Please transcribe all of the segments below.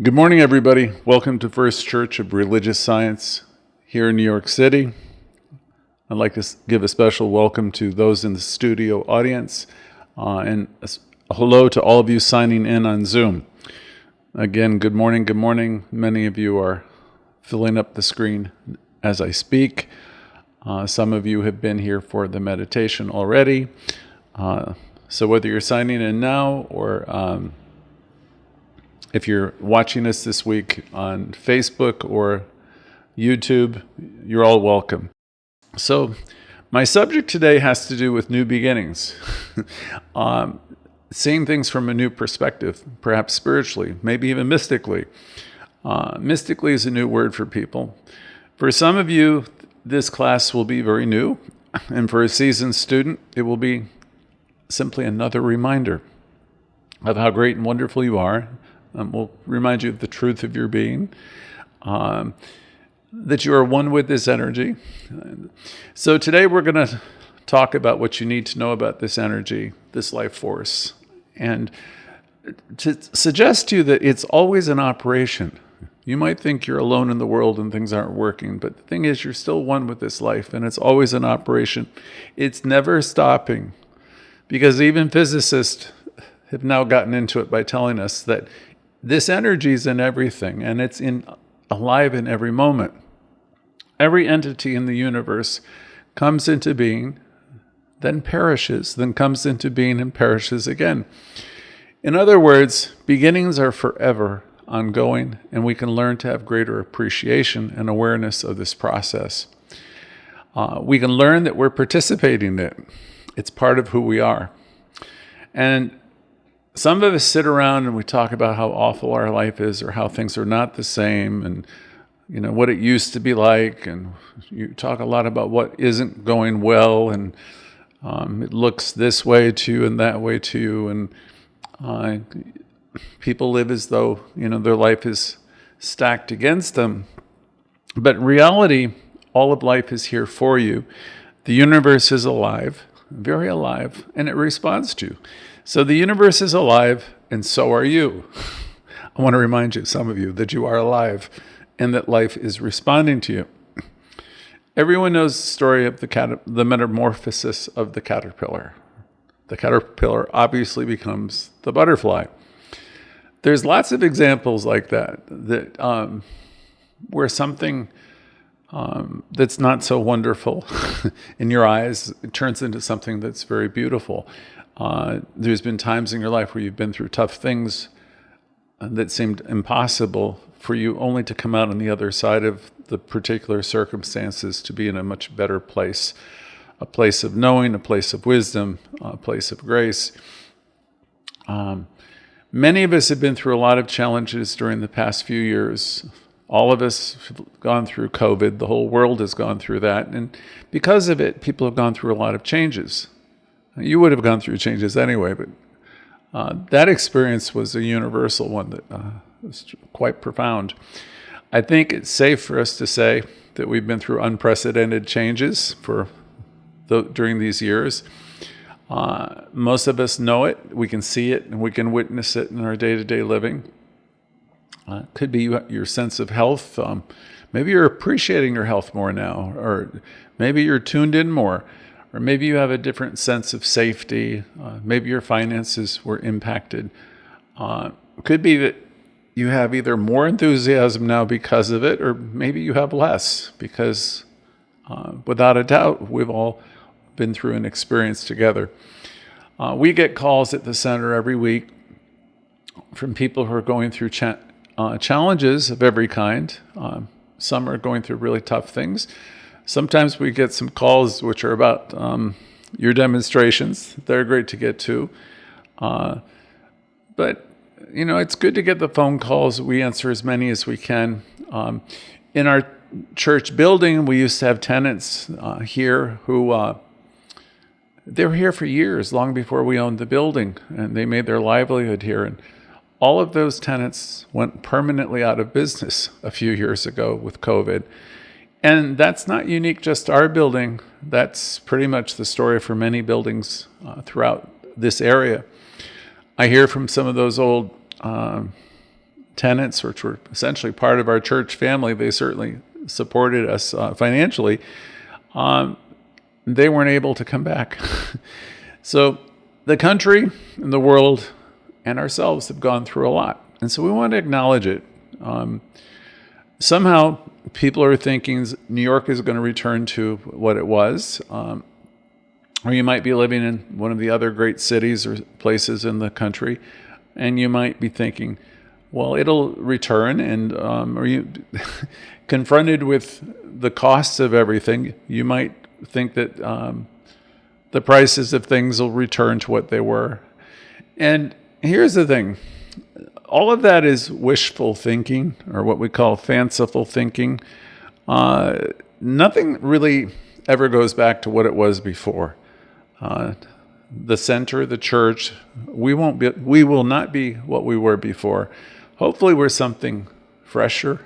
Good morning, everybody. Welcome to First Church of Religious Science here in New York City. I'd like to give a special welcome to those in the studio audience and a hello to all of you signing in on Zoom. Again, good morning, good morning. Many of you are filling up the screen as I speak. Some of you have been here for the meditation already. So whether you're signing in now or if you're watching us this week on Facebook or YouTube, you're all welcome. So my subject today has to do with new beginnings. Seeing things from a new perspective, perhaps spiritually, maybe even mystically. Mystically is a new word for people. For some of you, this class will be very new. And for a seasoned student, it will be simply another reminder of how great and wonderful you are. We'll remind you of the truth of your being, that you are one with this energy. So today we're going to talk about what you need to know about this energy, this life force, and to suggest to you that it's always in operation. You might think you're alone in the world and things aren't working, but the thing is you're still one with this life, and it's always in operation. It's never stopping, because even physicists have now gotten into it by telling us that this energy is in everything, and it's alive in every moment. Every entity in the universe comes into being, then perishes, then comes into being and perishes again. In other words, beginnings are forever ongoing, and we can learn to have greater appreciation and awareness of this process. We can learn that we're participating in it. It's part of who we are. And some of us sit around and we talk about how awful our life is, or how things are not the same, and what it used to be like, and you talk a lot about what isn't going well, and it looks this way to you and that way to you, and people live as though their life is stacked against them. But in reality, all of life is here for you. The universe is alive, very alive, and it responds to you. So the universe is alive, and so are you. I want to remind you, some of you, that you are alive and that life is responding to you. Everyone knows the story of the metamorphosis of the caterpillar. The caterpillar obviously becomes the butterfly. There's lots of examples like that where something that's not so wonderful in your eyes, it turns into something that's very beautiful. There's been times in your life where you've been through tough things that seemed impossible for you, only to come out on the other side of the particular circumstances to be in a much better place, a place of knowing, a place of wisdom, a place of grace. Many of us have been through a lot of challenges during the past few years. All of us have gone through COVID. The whole world has gone through that. And because of it, people have gone through a lot of changes. You would have gone through changes anyway, but that experience was a universal one that was quite profound. I think it's safe for us to say that we've been through unprecedented changes during these years. Most of us know it, we can see it, and we can witness it in our day-to-day living. It could be your sense of health. Maybe you're appreciating your health more now, or maybe you're tuned in more. Or maybe you have a different sense of safety. Maybe your finances were impacted. It could be that you have either more enthusiasm now because of it, or maybe you have less, because without a doubt, we've all been through an experience together. We get calls at the center every week from people who are going through challenges of every kind. Some are going through really tough things. Sometimes we get some calls which are about your demonstrations. They're great to get to. But, it's good to get the phone calls. We answer as many as we can. In our church building, we used to have tenants here who, they were here for years, long before we owned the building, and they made their livelihood here. And all of those tenants went permanently out of business a few years ago with COVID. And that's not unique just to our building. That's pretty much the story for many buildings throughout this area. I hear from some of those old tenants, which were essentially part of our church family, they certainly supported us financially, they weren't able to come back. So the country and the world and ourselves have gone through a lot. And so we want to acknowledge it. Somehow people are thinking New York is going to return to what it was. Or you might be living in one of the other great cities or places in the country, and you might be thinking, well, it'll return, and or you confronted with the costs of everything, you might think that the prices of things will return to what they were. And here's the thing. All of that is wishful thinking, or what we call fanciful thinking. Nothing really ever goes back to what it was before. The center, the church, we will not be what we were before. Hopefully we're something fresher.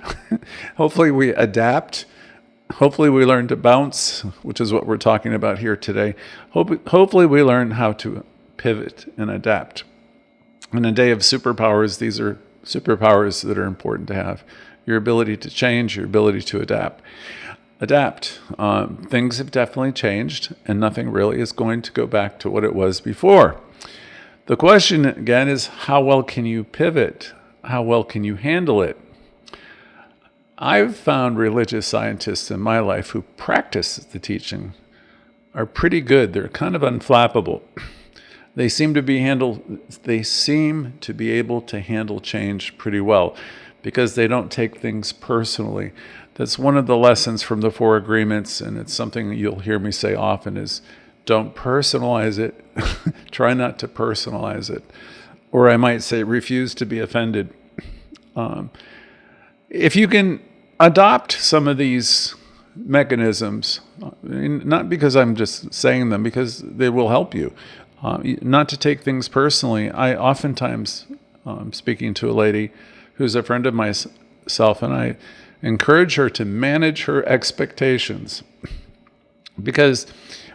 Hopefully we adapt. Hopefully we learn to bounce, which is what we're talking about here today. Hopefully we learn how to pivot and adapt. In a day of superpowers, these are superpowers that are important to have. Your ability to change, your ability to adapt. Things have definitely changed, and nothing really is going to go back to what it was before. The question, again, is how well can you pivot? How well can you handle it? I've found religious scientists in my life who practice the teaching are pretty good. They're kind of unflappable. They seem to be able to handle change pretty well because they don't take things personally. That's one of the lessons from the Four Agreements, and it's something you'll hear me say often is don't personalize it. Try not to personalize it. Or I might say refuse to be offended. If you can adopt some of these mechanisms, not because I'm just saying them, because they will help you, not to take things personally. I oftentimes, speaking to a lady who's a friend of myself, and I encourage her to manage her expectations. Because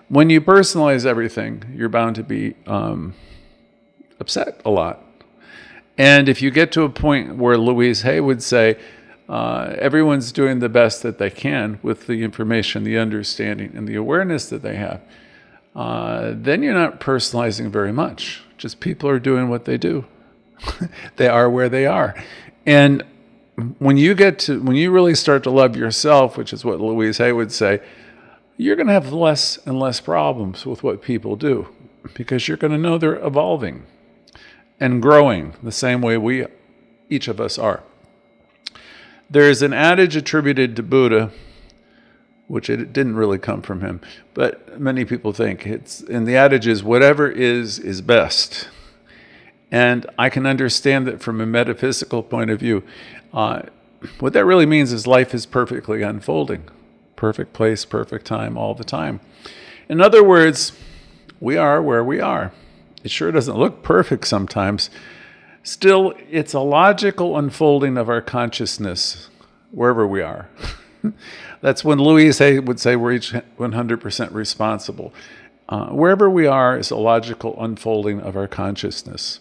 when you personalize everything, you're bound to be upset a lot. And if you get to a point where Louise Hay would say, everyone's doing the best that they can with the information, the understanding, and the awareness that they have, then you're not personalizing very much. Just people are doing what they do. They are where they are. And when you really start to love yourself, which is what Louise Hay would say, you're going to have less and less problems with what people do because you're going to know they're evolving and growing the same way each of us are. There's an adage attributed to Buddha, which it didn't really come from him, but many people think and the adage is, whatever is best. And I can understand that from a metaphysical point of view. What that really means is life is perfectly unfolding. Perfect place, perfect time, all the time. In other words, we are where we are. It sure doesn't look perfect sometimes. Still, it's a logical unfolding of our consciousness wherever we are. That's when Louise Hay would say we're each 100% responsible. Wherever we are is a logical unfolding of our consciousness.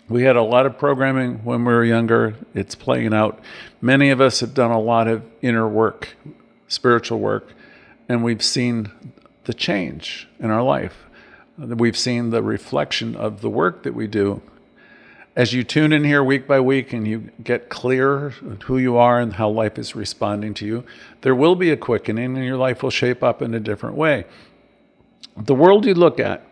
We had a lot of programming when we were younger. It's playing out. Many of us have done a lot of inner work, spiritual work, and we've seen the change in our life. We've seen the reflection of the work that we do. As you tune in here week by week and you get clear who you are and how life is responding to you, there will be a quickening and your life will shape up in a different way. The world you look at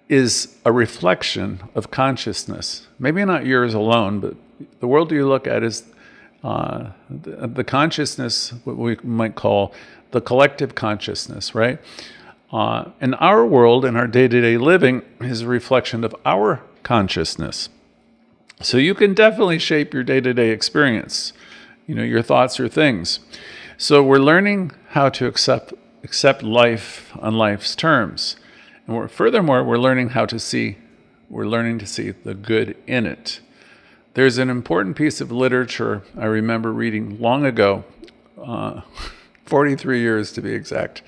is a reflection of consciousness. Maybe not yours alone, but the world you look at is the consciousness, what we might call the collective consciousness, right? And our world and our day-to-day living is a reflection of our consciousness. So you can definitely shape your day-to-day experience, your thoughts or things. So we're learning how to accept life on life's terms. And furthermore, we're learning to see the good in it. There's an important piece of literature I remember reading long ago, 43 years to be exact.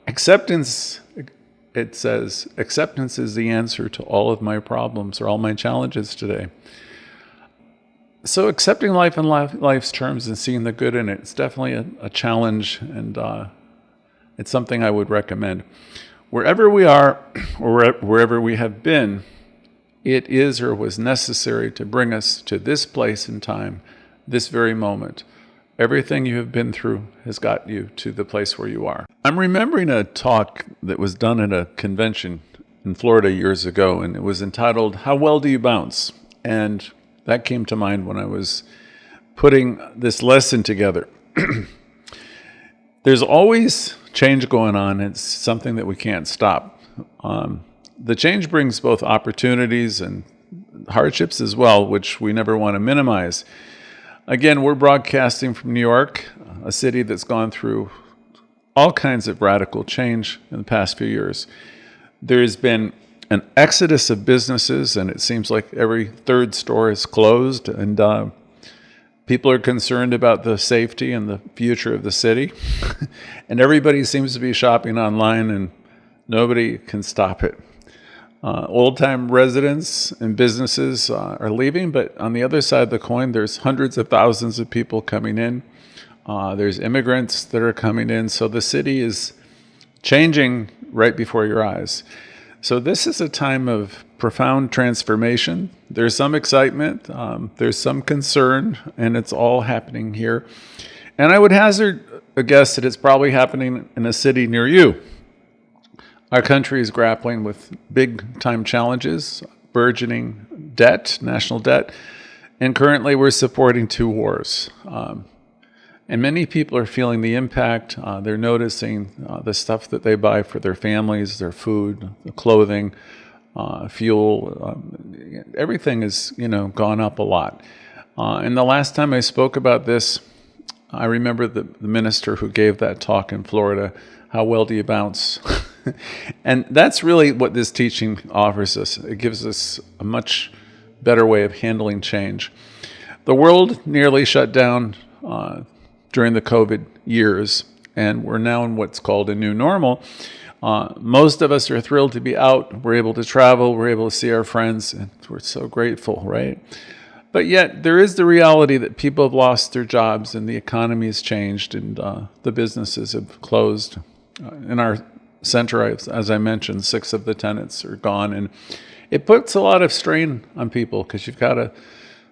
Acceptance it says, acceptance is the answer to all of my problems or all my challenges today. So accepting life in life's terms and seeing the good in it, it's definitely a challenge, and it's something I would recommend. Wherever we are, or wherever we have been, it is or was necessary to bring us to this place in time, this very moment. Everything you have been through has got you to the place where you are. I'm remembering a talk that was done at a convention in Florida years ago, and it was entitled, "How Well Do You Bounce?" And that came to mind when I was putting this lesson together. There's always change going on. It's something that we can't stop. The change brings both opportunities and hardships as well, which we never want to minimize. Again, we're broadcasting from New York, a city that's gone through all kinds of radical change in the past few years. There's been an exodus of businesses, and it seems like every third store is closed, and people are concerned about the safety and the future of the city. And everybody seems to be shopping online, and nobody can stop it. Old-time residents and businesses are leaving, but on the other side of the coin, there's hundreds of thousands of people coming in. There's immigrants that are coming in. So the city is changing right before your eyes. So this is a time of profound transformation. There's some excitement, there's some concern, and it's all happening here. And I would hazard a guess that it's probably happening in a city near you. Our country is grappling with big-time challenges, burgeoning debt, national debt, and currently we're supporting 2 wars. And many people are feeling the impact. They're noticing the stuff that they buy for their families, their food, the clothing, fuel. Everything has, gone up a lot. And the last time I spoke about this, I remember the minister who gave that talk in Florida, "How well do you bounce?" And that's really what this teaching offers us. It gives us a much better way of handling change. The world nearly shut down during the COVID years, and we're now in what's called a new normal. Most of us are thrilled to be out. We're able to travel. We're able to see our friends, and we're so grateful, right? But yet, there is the reality that people have lost their jobs, and the economy has changed, and the businesses have closed. In our center, as I mentioned, 6 of the tenants are gone, and it puts a lot of strain on people because you've got to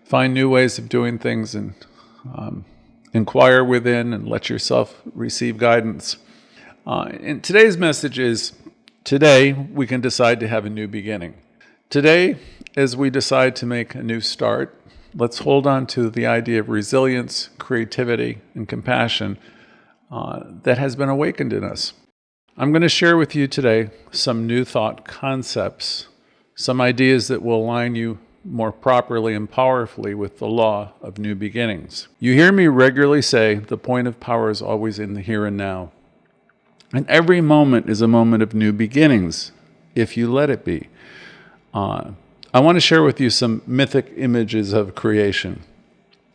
find new ways of doing things and inquire within and let yourself receive guidance. And today's message is, today we can decide to have a new beginning. Today, as we decide to make a new start, let's hold on to the idea of resilience, creativity, and compassion that has been awakened in us. I'm going to share with you today some new thought concepts, some ideas that will align you more properly and powerfully with the law of new beginnings. You hear me regularly say the point of power is always in the here and now. And every moment is a moment of new beginnings, if you let it be. I want to share with you some mythic images of creation.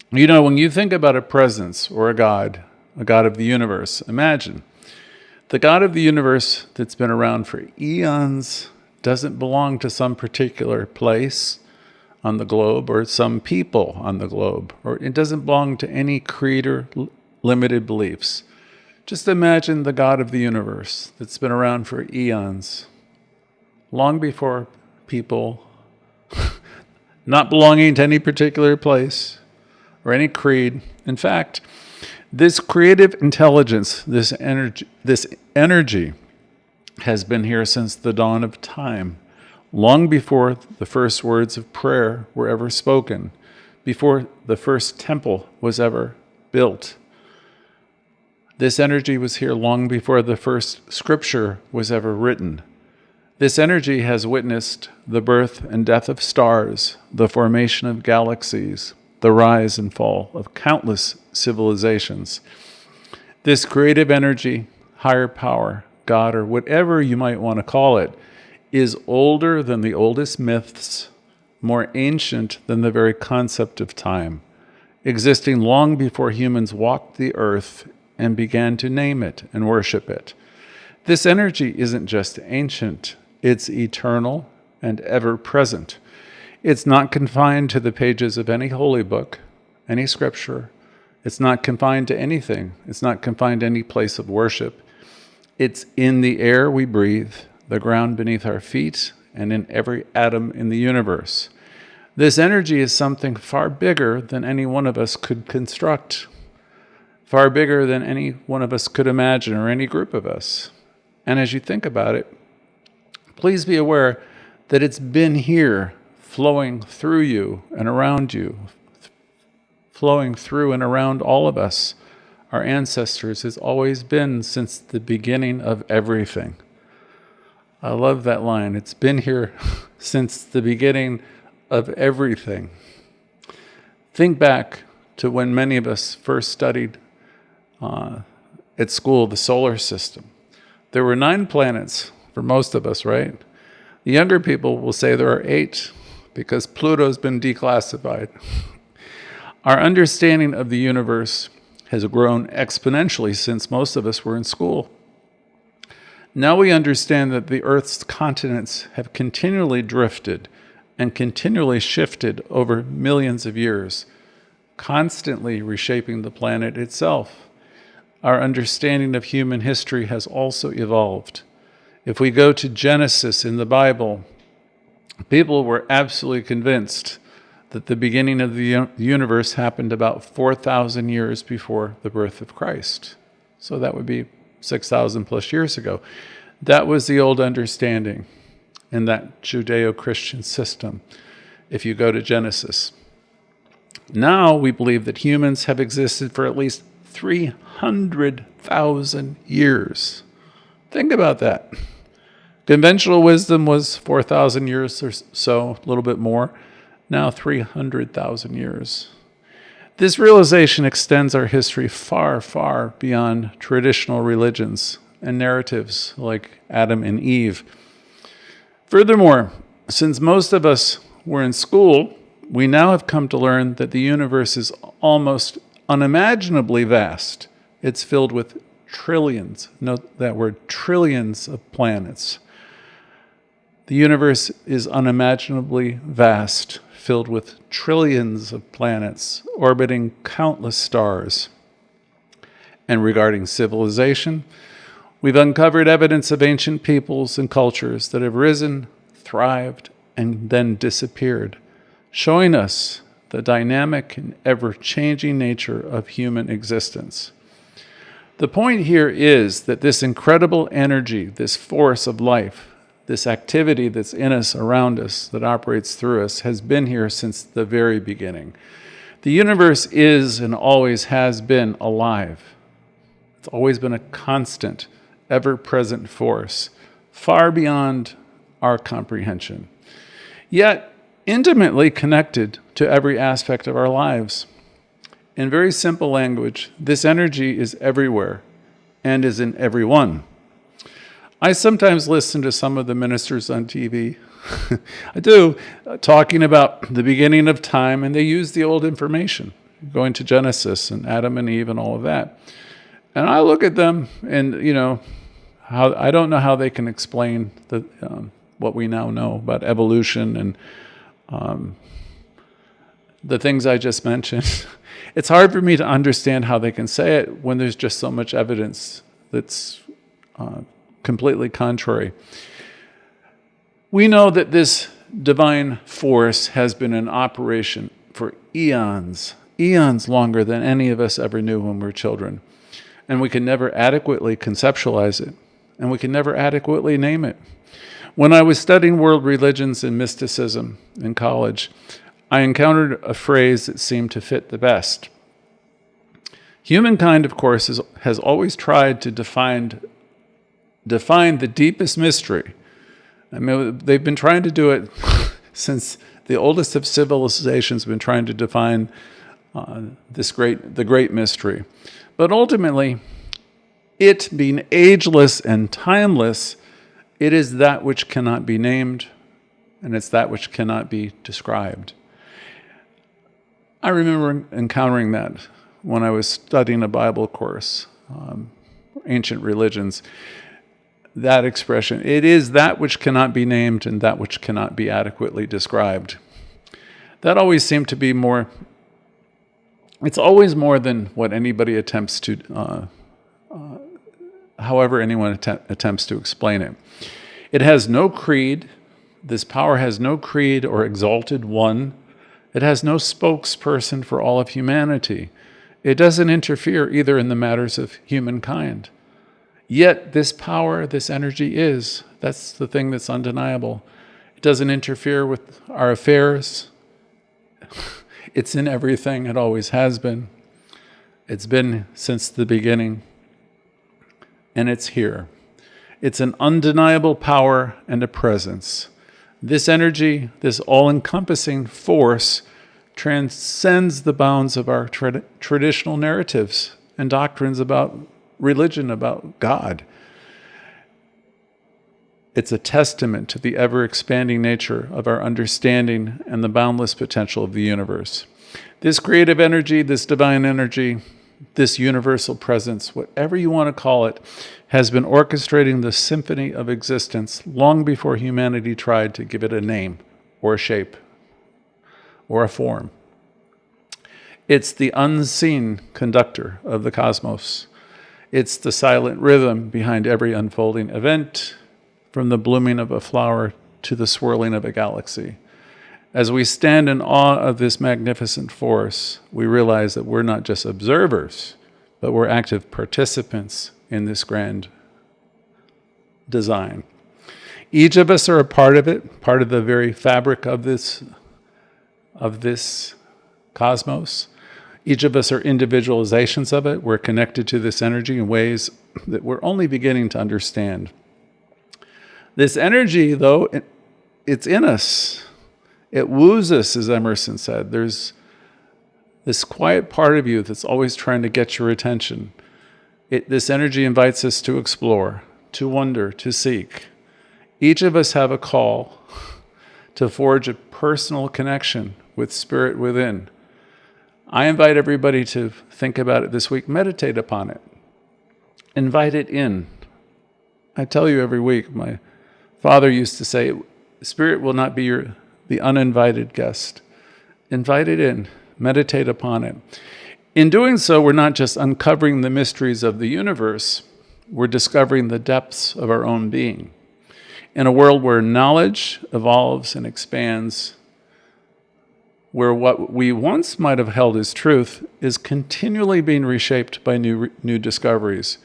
When you think about a presence or a God of the universe, imagine the God of the universe that's been around for eons doesn't belong to some particular place on the globe or some people on the globe, or it doesn't belong to any creator limited beliefs. Just imagine the God of the universe that's been around for eons, long before people, not belonging to any particular place or any creed. In fact, this creative intelligence, this energy has been here since the dawn of time, long before the first words of prayer were ever spoken, before the first temple was ever built. This energy was here long before the first scripture was ever written. This energy has witnessed the birth and death of stars, the formation of galaxies, the rise and fall of countless civilizations. This creative energy, higher power, God, or whatever you might want to call it, is older than the oldest myths, more ancient than the very concept of time, existing long before humans walked the earth and began to name it and worship it. This energy isn't just ancient, it's eternal and ever-present. It's not confined to the pages of any holy book, any scripture. It's not confined to anything. It's not confined to any place of worship. It's in the air we breathe, the ground beneath our feet, and in every atom in the universe. This energy is something far bigger than any one of us could construct, far bigger than any one of us could imagine, or any group of us. And as you think about it, please be aware that it's been here, flowing through you and around you, flowing through and around all of us. Our ancestors has always been since the beginning of everything. I love that line. It's been here since the beginning of everything. Think back to when many of us first studied at school the solar system. There were 9 planets for most of us, right? The younger people will say there are 8 because Pluto's been declassified. Our understanding of the universe has grown exponentially since most of us were in school. Now we understand that the Earth's continents have continually drifted and continually shifted over millions of years, constantly reshaping the planet itself. Our understanding of human history has also evolved. If we go to Genesis in the Bible, people were absolutely convinced that the beginning of the universe happened about 4,000 years before the birth of Christ. So that would be 6,000 plus years ago. That was the old understanding in that Judeo-Christian system, if you go to Genesis. Now we believe that humans have existed for at least 300,000 years. Think about that. Conventional wisdom was 4,000 years or so, a little bit more. Now 300,000 years. This realization extends our history far, far beyond traditional religions and narratives like Adam and Eve. Furthermore, since most of us were in school, we now have come to learn that the universe is almost unimaginably vast. It's filled with trillions, note that word, trillions of planets. The universe is unimaginably vast, filled with trillions of planets, orbiting countless stars. And regarding civilization, we've uncovered evidence of ancient peoples and cultures that have risen, thrived, and then disappeared, showing us the dynamic and ever-changing nature of human existence. The point here is that this incredible energy, this force of life, this activity that's in us, around us, that operates through us, has been here since the very beginning. The universe is and always has been alive. It's always been a constant, ever-present force, far beyond our comprehension, yet intimately connected to every aspect of our lives. In very simple language, this energy is everywhere and is in everyone. I sometimes listen to some of the ministers on TV, I do, talking about the beginning of time, and they use the old information, going to Genesis and Adam and Eve and all of that. And I look at them and, I don't know how they can explain what we now know about evolution and the things I just mentioned. It's hard for me to understand how they can say it when there's just so much evidence that's completely contrary. We know that this divine force has been in operation for eons longer than any of us ever knew when we were children. And we can never adequately conceptualize it, and we can never adequately name it. When I was studying world religions and mysticism in college, I encountered a phrase that seemed to fit the best. Humankind, of course, has always tried to define the deepest mystery. I mean, they've been trying to do it since the oldest of civilizations have been trying to define the great mystery. But ultimately, it being ageless and timeless, it is that which cannot be named, and it's that which cannot be described. I remember encountering that when I was studying a Bible course, ancient religions. that expression. It is that which cannot be named and that which cannot be adequately described. That always seemed to be more, it's always more than what anybody attempts to, however anyone attempts to explain it. It has no creed. This power has no creed or exalted one. It has no spokesperson for all of humanity. It doesn't interfere either in the matters of humankind. Yet this power, this energy that's the thing that's undeniable. It doesn't interfere with our affairs. It's in everything. It always has been. It's been since the beginning. And it's here. It's an undeniable power and a presence. This energy, this all-encompassing force, transcends the bounds of our traditional narratives and doctrines about religion, about God. It's a testament to the ever-expanding nature of our understanding and the boundless potential of the universe. This creative energy, this divine energy, this universal presence, whatever you want to call it, has been orchestrating the symphony of existence long before humanity tried to give it a name or a shape or a form. It's the unseen conductor of the cosmos. It's the silent rhythm behind every unfolding event, from the blooming of a flower to the swirling of a galaxy. As we stand in awe of this magnificent force, we realize that we're not just observers, but we're active participants in this grand design. Each of us are a part of it, part of the very fabric of this cosmos. Each of us are individualizations of it. We're connected to this energy in ways that we're only beginning to understand. This energy, though, it's in us. It woos us, as Emerson said. There's this quiet part of you that's always trying to get your attention. This energy invites us to explore, to wonder, to seek. Each of us have a call to forge a personal connection with spirit within. I invite everybody to think about it this week. Meditate upon it. Invite it in. I tell you every week, my father used to say, spirit will not be the uninvited guest. Invite it in. Meditate upon it. In doing so, we're not just uncovering the mysteries of the universe, we're discovering the depths of our own being. In a world where knowledge evolves and expands, where what we once might have held as truth is continually being reshaped by new discoveries.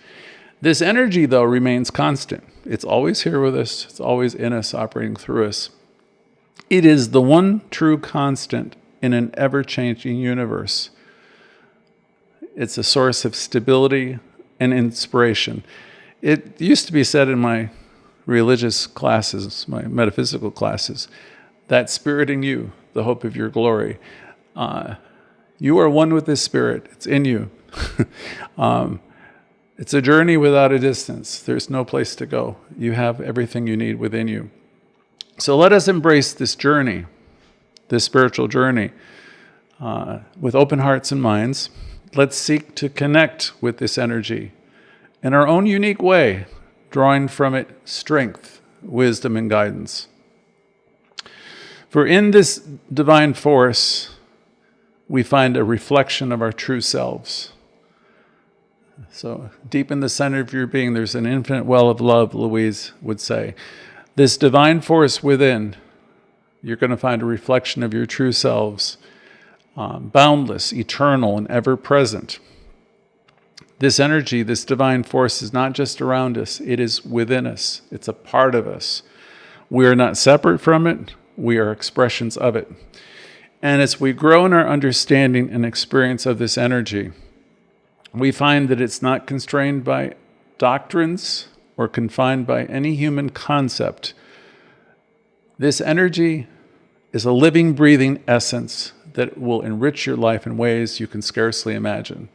This energy, though, remains constant. It's always here with us. It's always in us, operating through us. It is the one true constant in an ever-changing universe. It's a source of stability and inspiration. It used to be said in my religious classes, my metaphysical classes, that spirit in you, the hope of your glory. You are one with this spirit. It's in you. It's a journey without a distance. There's no place to go. You have everything you need within you. So let us embrace this journey, this spiritual journey, with open hearts and minds. Let's seek to connect with this energy in our own unique way, drawing from it strength, wisdom, and guidance. For in this divine force, we find a reflection of our true selves. So deep in the center of your being, there's an infinite well of love, Louise would say. This divine force within, you're going to find a reflection of your true selves, boundless, eternal, and ever-present. This energy, this divine force is not just around us, it is within us. It's a part of us. We are not separate from it, we are expressions of it. And as we grow in our understanding and experience of this energy, we find that it's not constrained by doctrines or confined by any human concept. This energy is a living, breathing essence that will enrich your life in ways you can scarcely imagine.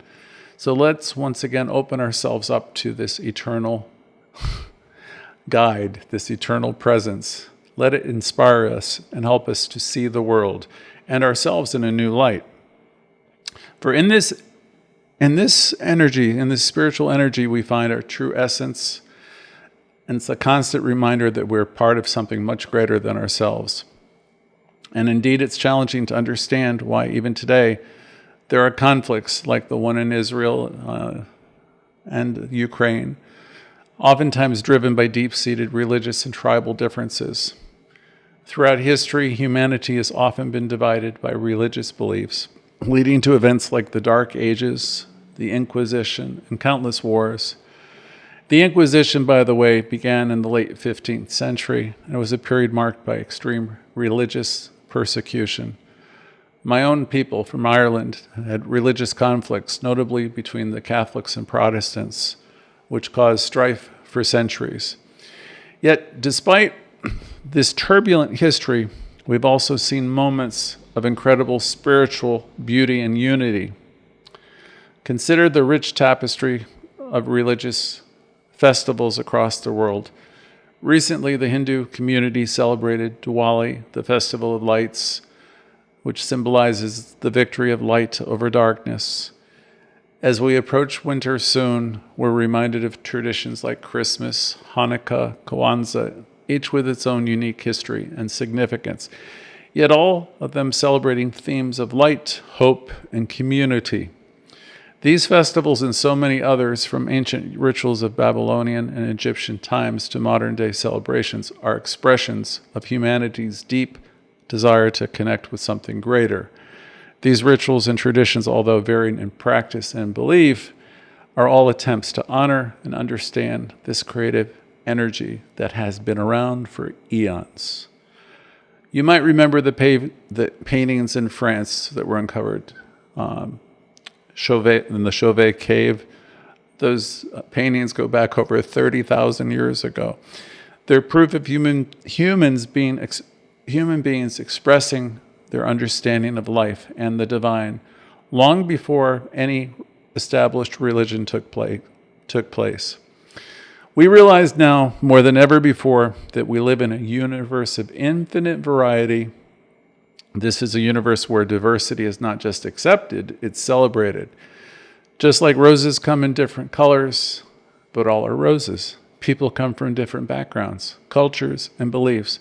So let's once again open ourselves up to this eternal guide, this eternal presence. Let it inspire us and help us to see the world and ourselves in a new light. For in this energy, in this spiritual energy, we find our true essence And it's a constant reminder that we're part of something much greater than ourselves. And indeed, it's challenging to understand why even today there are conflicts like the one in Israel and Ukraine, oftentimes driven by deep-seated religious and tribal differences. Throughout history, humanity has often been divided by religious beliefs, leading to events like the Dark Ages, the Inquisition, and countless wars. The Inquisition, by the way, began in the late 15th century, and it was a period marked by extreme religious persecution. My own people from Ireland had religious conflicts, notably between the Catholics and Protestants, which caused strife for centuries. Yet, despite this turbulent history, we've also seen moments of incredible spiritual beauty and unity. Consider the rich tapestry of religious festivals across the world. Recently, the Hindu community celebrated Diwali, the Festival of Lights, which symbolizes the victory of light over darkness. As we approach winter soon, we're reminded of traditions like Christmas, Hanukkah, Kwanzaa, each with its own unique history and significance, yet all of them celebrating themes of light, hope, and community. These festivals and so many others, from ancient rituals of Babylonian and Egyptian times to modern-day celebrations, are expressions of humanity's deep desire to connect with something greater. These rituals and traditions, although varying in practice and belief, are all attempts to honor and understand this creative energy that has been around for eons. You might remember the paintings in France that were uncovered in the Chauvet cave. Those paintings go back over 30,000 years ago. They're proof of human beings expressing their understanding of life and the divine long before any established religion took place. We realize now more than ever before that we live in a universe of infinite variety. This is a universe where diversity is not just accepted, it's celebrated. Just like roses come in different colors, but all are roses. People come from different backgrounds, cultures, and beliefs,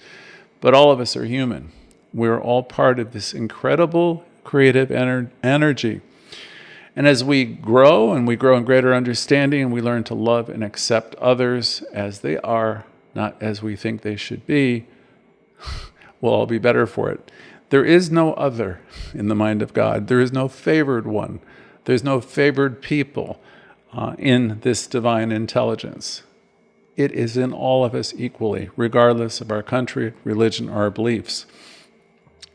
but all of us are human. We're all part of this incredible creative energy. And as we grow in greater understanding, and we learn to love and accept others as they are, not as we think they should be, we'll all be better for it. There is no other in the mind of God. There is no favored one. There's no favored people in this divine intelligence. It is in all of us equally, regardless of our country, religion, or our beliefs.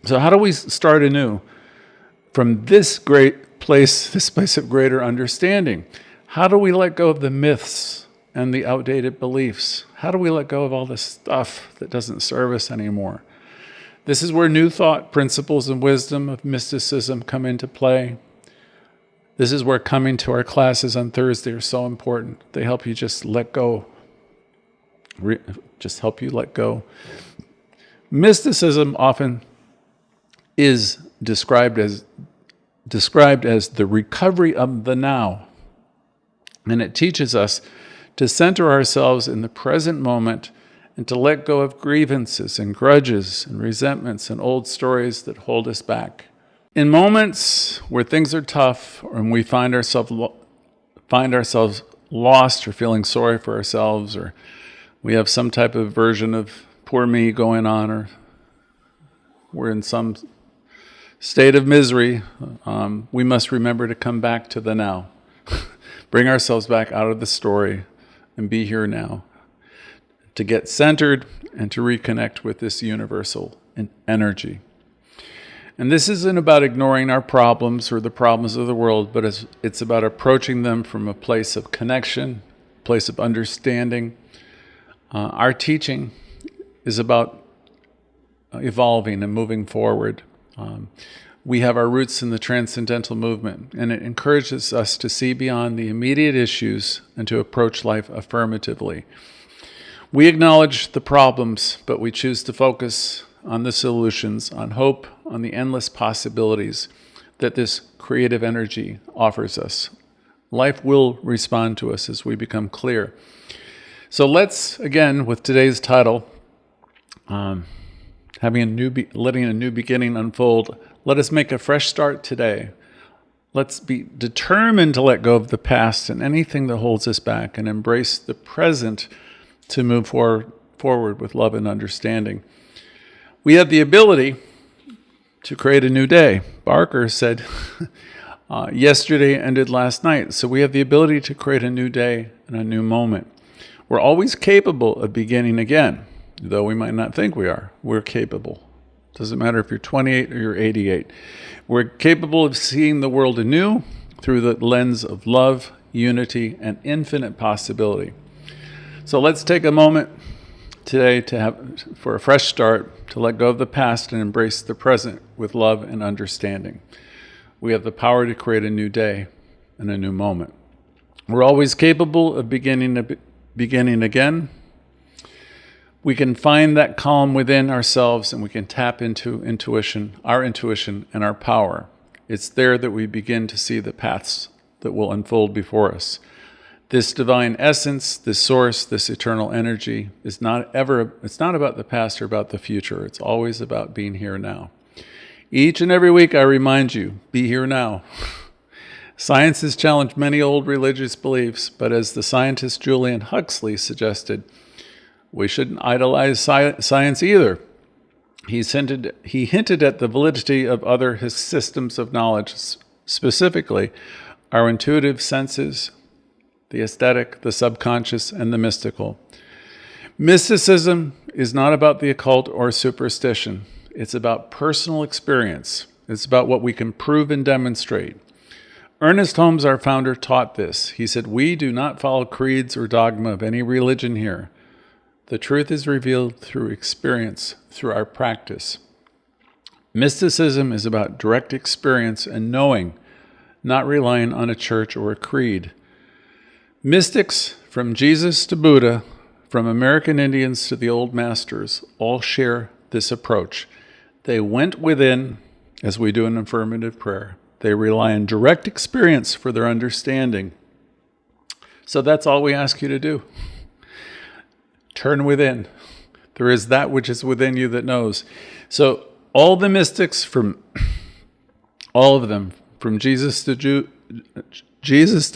So how do we start anew from this great place, this place of greater understanding? How do we let go of the myths and the outdated beliefs? How do we let go of all this stuff that doesn't serve us anymore? This is where new thought, principles, and wisdom of mysticism come into play. This is where coming to our classes on Thursday are so important. They help you just let go. Help you let go. Mysticism often is described as the recovery of the now. And it teaches us to center ourselves in the present moment and to let go of grievances and grudges and resentments and old stories that hold us back. In moments where things are tough or when we find ourselves lost or feeling sorry for ourselves, or we have some type of version of poor me going on, or we're in some state of misery, we must remember to come back to the now. Bring ourselves back out of the story and be here now. To get centered and to reconnect with this universal energy. And this isn't about ignoring our problems or the problems of the world, but it's about approaching them from a place of connection, place of understanding. Our teaching is about evolving and moving forward. We have our roots in the transcendental movement, and it encourages us to see beyond the immediate issues and to approach life affirmatively. We acknowledge the problems, but we choose to focus on the solutions, on hope, on the endless possibilities that this creative energy offers us. Life will respond to us as we become clear. So let's, again, with today's title, letting a new beginning unfold, let us make a fresh start today. Let's be determined to let go of the past and anything that holds us back and embrace the present to move forward with love and understanding. We have the ability to create a new day. Barker said, yesterday ended last night. So we have the ability to create a new day and a new moment. We're always capable of beginning again, though we might not think we are. We're capable. Doesn't matter if you're 28 or you're 88. We're capable of seeing the world anew through the lens of love, unity, and infinite possibility. So let's take a moment today for a fresh start, to let go of the past and embrace the present with love and understanding. We have the power to create a new day and a new moment. We're always capable of beginning again. We can find that calm within ourselves, and we can tap into our intuition and our power. It's there that we begin to see the paths that will unfold before us. This divine essence, this source, this eternal energy it's not about the past or about the future. It's always about being here now. Each and every week I remind you, be here now. Science has challenged many old religious beliefs, but as the scientist Julian Huxley suggested, we shouldn't idolize science either. He hinted at the validity of other systems of knowledge, specifically our intuitive senses, the aesthetic, the subconscious, and the mystical. Mysticism is not about the occult or superstition. It's about personal experience. It's about what we can prove and demonstrate. Ernest Holmes, our founder, taught this. He said, "We do not follow creeds or dogma of any religion here. The truth is revealed through experience, through our practice." Mysticism is about direct experience and knowing, not relying on a church or a creed. Mystics, from Jesus to Buddha, from American Indians to the old masters, all share this approach. They went within, as we do in affirmative prayer. They rely on direct experience for their understanding. So that's all we ask you to do. Turn within. There is that which is within you that knows. So all the mystics, all of them, from Jesus to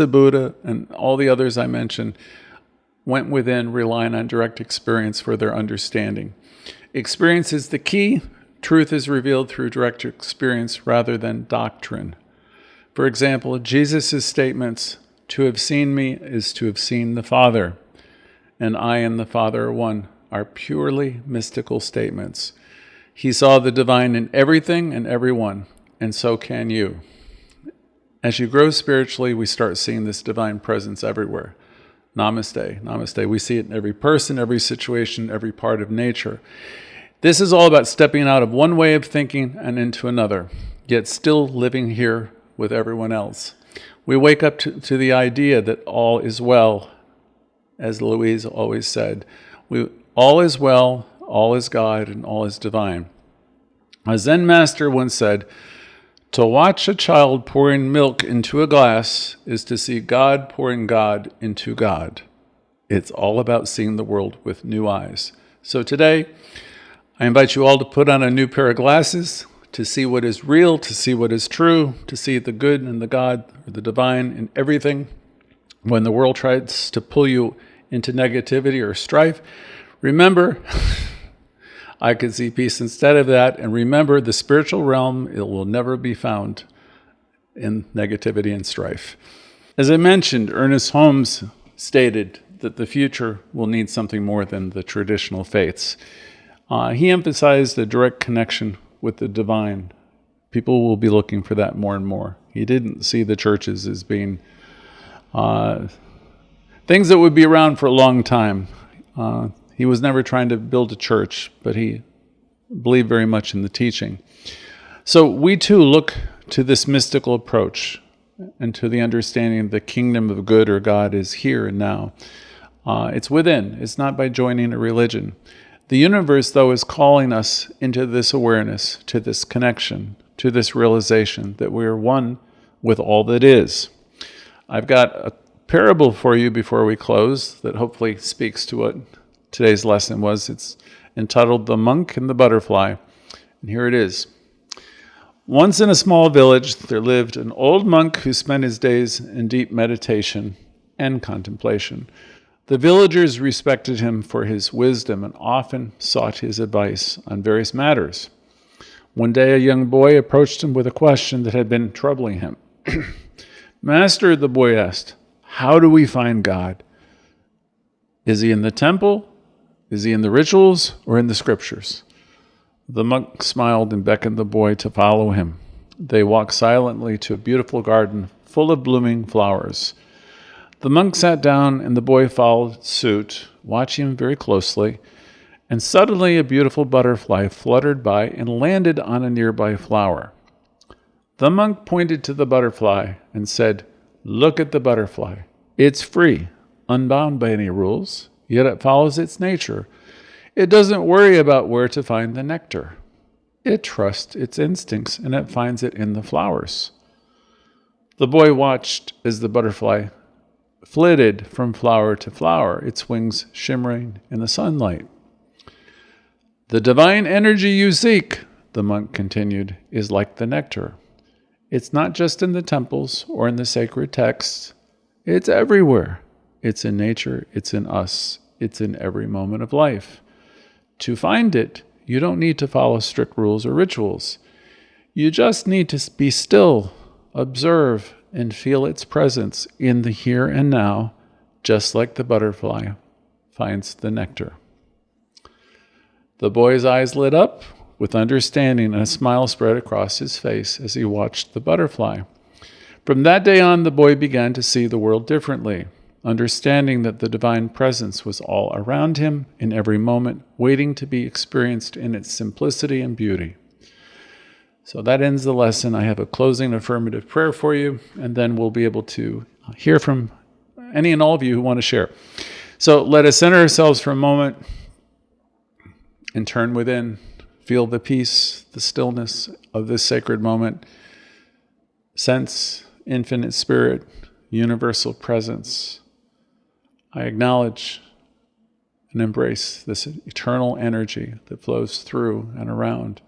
Buddha and all the others I mentioned, went within, relying on direct experience for their understanding. Experience is the key. Truth is revealed through direct experience rather than doctrine. For example, Jesus' statements, "To have seen me is to have seen the Father, and I and the Father are one," are purely mystical statements. He saw the divine in everything and everyone, and so can you. As you grow spiritually, we start seeing this divine presence everywhere. Namaste, namaste. We see it in every person, every situation, every part of nature. This is all about stepping out of one way of thinking and into another, yet still living here with everyone else. We wake up to the idea that all is well, as Louise always said. All is well, all is God, and all is divine. A Zen master once said, "To watch a child pouring milk into a glass is to see God pouring God into God." It's all about seeing the world with new eyes. So today, I invite you all to put on a new pair of glasses to see what is real, to see what is true, to see the good and the God, or the divine in everything. When the world tries to pull you into negativity or strife, remember, I can see peace instead of that. And remember, the spiritual realm, it will never be found in negativity and strife. As I mentioned, Ernest Holmes stated that the future will need something more than the traditional faiths. He emphasized a direct connection with the divine. People will be looking for that more and more. He didn't see the churches as being things that would be around for a long time. He was never trying to build a church, but he believed very much in the teaching. So we too look to this mystical approach and to the understanding the kingdom of good or God is here and now. It's within. It's not by joining a religion. The universe, though, is calling us into this awareness, to this connection, to this realization that we are one with all that is. I've got parable for you before we close that hopefully speaks to what today's lesson was. It's entitled The Monk and the Butterfly. And here it is. Once in a small village, there lived an old monk who spent his days in deep meditation and contemplation. The villagers respected him for his wisdom and often sought his advice on various matters. One day, a young boy approached him with a question that had been troubling him. Master, the boy asked, how do we find God? Is he in the temple? Is he in the rituals or in the scriptures? The monk smiled and beckoned the boy to follow him. They walked silently to a beautiful garden full of blooming flowers. The monk sat down and the boy followed suit, watching him very closely, and suddenly a beautiful butterfly fluttered by and landed on a nearby flower. The monk pointed to the butterfly and said, "Look at the butterfly. It's free, unbound by any rules, yet it follows its nature. It doesn't worry about where to find the nectar. It trusts its instincts, and it finds it in the flowers." The boy watched as the butterfly flitted from flower to flower, its wings shimmering in the sunlight. The divine energy you seek, the monk continued, is like the nectar. It's not just in the temples or in the sacred texts. It's everywhere. It's in nature. It's in us. It's in every moment of life. To find it, you don't need to follow strict rules or rituals. You just need to be still, observe, and feel its presence in the here and now, just like the butterfly finds the nectar. The boy's eyes lit up with understanding, and a smile spread across his face as he watched the butterfly. From that day on, the boy began to see the world differently, understanding that the divine presence was all around him in every moment, waiting to be experienced in its simplicity and beauty. So that ends the lesson. I have a closing affirmative prayer for you, and then we'll be able to hear from any and all of you who want to share. So let us center ourselves for a moment and turn within. Feel the peace, the stillness of this sacred moment. Sense infinite spirit, universal presence. I acknowledge and embrace this eternal energy that flows through and around.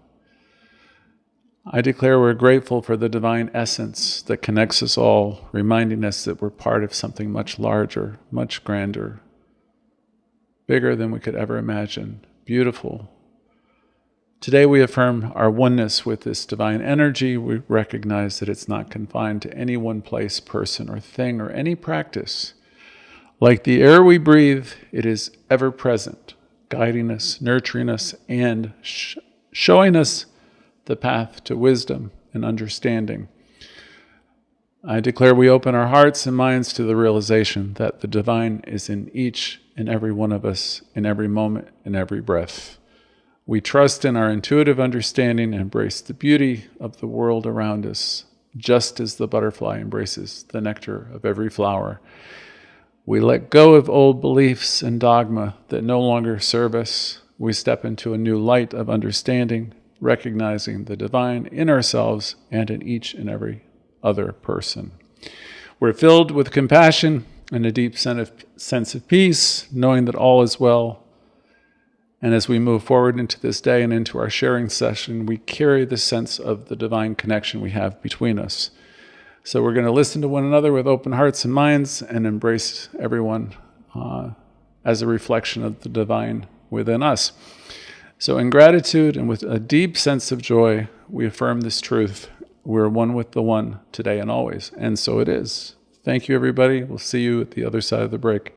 I declare we're grateful for the divine essence that connects us all, reminding us that we're part of something much larger, much grander, bigger than we could ever imagine, beautiful. Today we affirm our oneness with this divine energy. We recognize that it's not confined to any one place, person, or thing, or any practice. Like the air we breathe, it is ever present, guiding us, nurturing us, and showing us the path to wisdom and understanding. I declare we open our hearts and minds to the realization that the divine is in each and every one of us, in every moment, in every breath. We trust in our intuitive understanding and embrace the beauty of the world around us, just as the butterfly embraces the nectar of every flower. We let go of old beliefs and dogma that no longer serve us. We step into a new light of understanding, recognizing the divine in ourselves and in each and every other person. We're filled with compassion and a deep sense of peace, knowing that all is well. And as we move forward into this day and into our sharing session, we carry the sense of the divine connection we have between us. So we're going to listen to one another with open hearts and minds and embrace everyone as a reflection of the divine within us. So in gratitude and with a deep sense of joy, we affirm this truth. We're one with the one today and always. And so it is. Thank you, everybody. We'll see you at the other side of the break.